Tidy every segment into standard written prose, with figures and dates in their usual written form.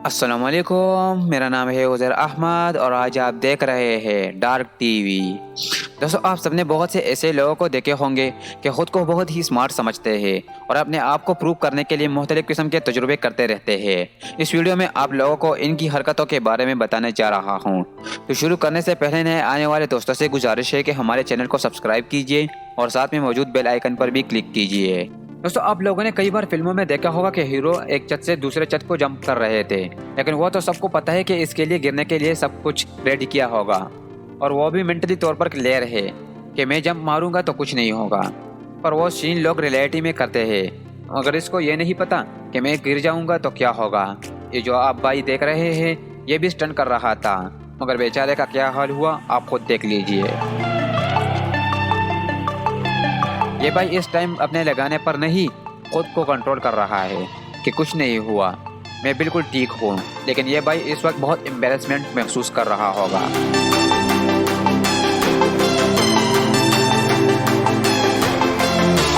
अस्सलाम वालेकुम, मेरा नाम है उज़ैर अहमद और आज आप देख रहे हैं डार्क टीवी। दोस्तों, आप सबने बहुत से ऐसे लोगों को देखे होंगे कि ख़ुद को बहुत ही स्मार्ट समझते हैं और अपने आप को प्रूव करने के लिए मुख्तलिफ़ किस्म के तजुर्बे करते रहते हैं। इस वीडियो में आप लोगों को इनकी हरकतों के बारे में बताने जा रहा हूँ। तो शुरू करने से पहले नए आने वाले दोस्तों से गुजारिश है कि हमारे चैनल को सब्सक्राइब कीजिए और साथ में मौजूद बेल आइकन पर भी क्लिक कीजिए। दोस्तों, आप लोगों ने कई बार फिल्मों में देखा होगा कि हीरो एक छत से दूसरे छत को जंप कर रहे थे, लेकिन वो तो सबको पता है कि इसके लिए गिरने के लिए सब कुछ रेडी किया होगा और वो भी मेंटली तौर पर क्लियर है कि मैं जंप मारूंगा तो कुछ नहीं होगा। पर वो सीन लोग रियलिटी में करते हैं, अगर इसको ये नहीं पता कि मैं गिर जाऊंगा तो क्या होगा। ये जो आप भाई देख रहे हैं ये भी स्टंट कर रहा था, मगर बेचारे का क्या हाल हुआ आप खुद देख लीजिए। ये भाई इस टाइम अपने लगाने पर नहीं खुद को कंट्रोल कर रहा है कि कुछ नहीं हुआ, मैं बिल्कुल ठीक हूँ, लेकिन ये भाई इस वक्त बहुत एम्बैरेसमेंट महसूस कर रहा होगा।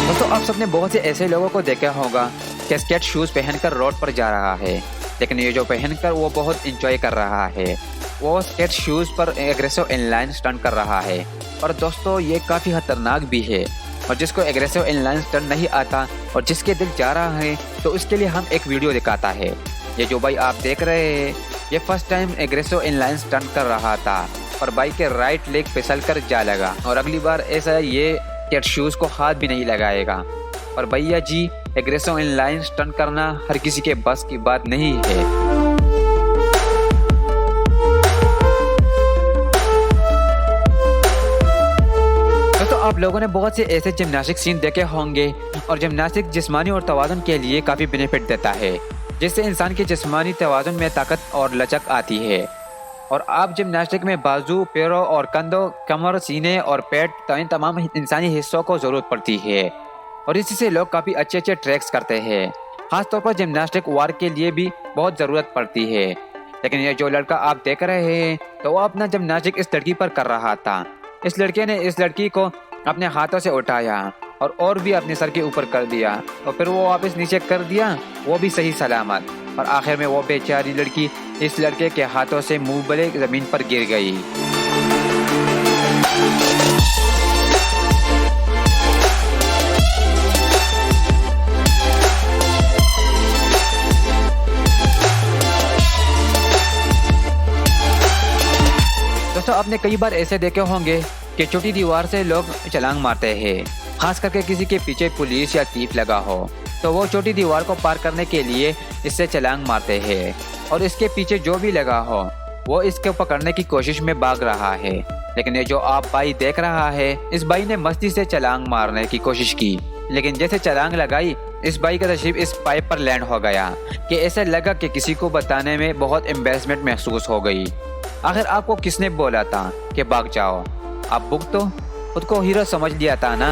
दोस्तों, आप सबने बहुत से ऐसे लोगों को देखा होगा कि स्केट शूज पहनकर रोड पर जा रहा है, लेकिन ये जो पहनकर वो बहुत इंजॉय कर रहा है। वो स्केट शूज पर एग्रेसिव इनलाइन स्टंट कर रहा है और दोस्तों ये काफ़ी खतरनाक भी है। और जिसको एग्रेसिव इनलाइन स्टंट नहीं आता और जिसके दिल जा रहा है तो उसके लिए हम एक वीडियो दिखाता है। ये जो भाई आप देख रहे हैं ये first time aggressive inline stunt कर रहा था और बाइक के राइट लेग फिसल कर जा लगा और अगली बार ऐसा ये स्केट शूज को हाथ भी नहीं लगाएगा। और भैया जी, एग्रेसिव इनलाइन स्टंट करना हर किसी के बस की बात नहीं है। तो आप लोगों ने बहुत से ऐसे जिम्नास्टिक सीन देखे होंगे और जिम्नास्टिक जिस्मानी और तवाज़ुन के लिए काफ़ी बेनिफिट देता है, जिससे इंसान के जिस्मानी तवाज़ुन में ताकत और लचक आती है। और आप जिम्नास्टिक में बाजू, पैरों और कंधों, कमर, सीने और पेट तो इन तमाम इंसानी हिस्सों को ज़रूरत पड़ती है और इसी से लोग काफ़ी अच्छे अच्छे ट्रैक्स करते हैं। ख़ासतौर पर जिम्नास्टिक वार के लिए भी बहुत ज़रूरत पड़ती है। लेकिन ये जो लड़का आप देख रहे हैं तो वो अपना जिम्नास्टिक इस लड़की पर कर रहा था। इस लड़के ने इस लड़की को अपने हाथों से उठाया और भी अपने सर के ऊपर कर दिया और फिर वो वापस नीचे कर दिया, वो भी सही सलामत। और आखिर में वो बेचारी लड़की इस लड़के के हाथों से मुंह बले ज़मीन पर गिर गई। दोस्तों, आपने कई बार ऐसे देखे होंगे कि छोटी दीवार से लोग छलांग मारते हैं, खास करके किसी के पीछे पुलिस या टीप लगा हो तो वो छोटी दीवार को पार करने के लिए इससे छलांग मारते हैं और इसके पीछे जो भी लगा हो वो इसके पकड़ने की कोशिश में भाग रहा है। लेकिन ये जो आप भाई देख रहा है, इस भाई ने मस्ती से छलांग मारने की कोशिश की, लेकिन जैसे छलांग लगाई इस भाई का तशरीफ इस पाइप पर लैंड हो गया कि ऐसे लगा कि किसी को बताने में बहुत एम्बैरेसमेंट महसूस हो गई। आखिर आपको किसने बोला था कि भाग जाओ? आप बुक तो खुद को हीरो समझ लिया था ना।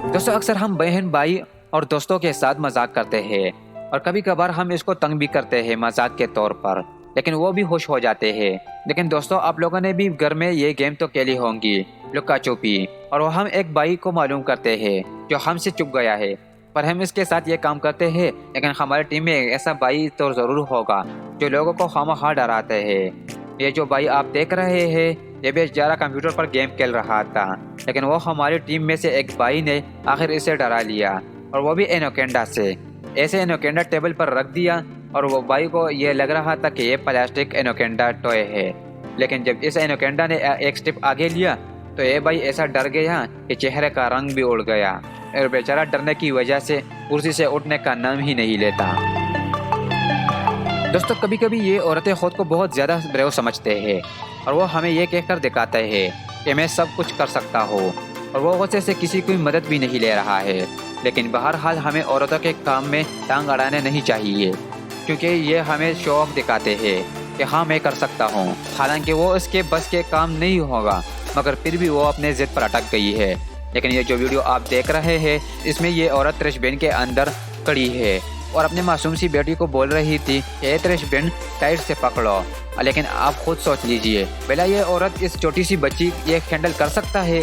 दोस्तों, अक्सर हम बहन, भाई और दोस्तों के साथ मजाक करते हैं और कभी कभार हम इसको तंग भी करते हैं मजाक के तौर पर, लेकिन वो भी खुश हो जाते हैं। लेकिन दोस्तों, आप लोगों ने भी घर में ये गेम तो खेली होंगी, लुका छुपी, और वो हम एक भाई को मालूम करते हैं जो हमसे चुप गया है, पर हम इसके साथ ये काम करते हैं। लेकिन हमारी टीम में ऐसा भाई तो ज़रूर होगा जो लोगों को खामखा डराते हैं। ये जो भाई आप देख रहे हैं ये बेचारा कंप्यूटर पर गेम खेल रहा था, लेकिन वो हमारी टीम में से एक भाई ने आखिर इसे डरा लिया और वो भी एनोकेंडा से। ऐसे एनोकेंडा टेबल पर रख दिया और वो भाई को ये लग रहा था कि ये प्लास्टिक एनोकेंडा टॉय है, लेकिन जब इस एनोकेंडा ने एक स्टेप आगे लिया तो ये भाई ऐसा डर गया कि चेहरे का रंग भी उड़ गया और बेचारा डरने की वजह से कुर्सी से उठने का नाम ही नहीं लेता। दोस्तों, कभी कभी ये औरतें खुद को बहुत ज़्यादा ब्रेव समझते हैं और वो हमें ये कहकर दिखाते हैं कि मैं सब कुछ कर सकता हूँ और वो वजह से किसी की मदद भी नहीं ले रहा है। लेकिन बहरहाल हमें औरतों के काम में टांग अड़ाने नहीं चाहिए, क्योंकि ये हमें शो ऑफ दिखाते हैं कि हाँ मैं कर सकता हूँ, हालांकि वो इसके बस के काम नहीं होगा, मगर फिर भी वो अपने जिद पर अटक गई है। लेकिन ये जो वीडियो आप देख रहे हैं इसमें ये औरत त्रिशबेन के अंदर खड़ी है और अपने मासूम सी बेटी को बोल रही थी कि त्रिशबेन टाइट से पकड़ो। लेकिन आप खुद सोच लीजिए, भला ये औरत इस छोटी सी बच्ची ये हैंडल कर सकता है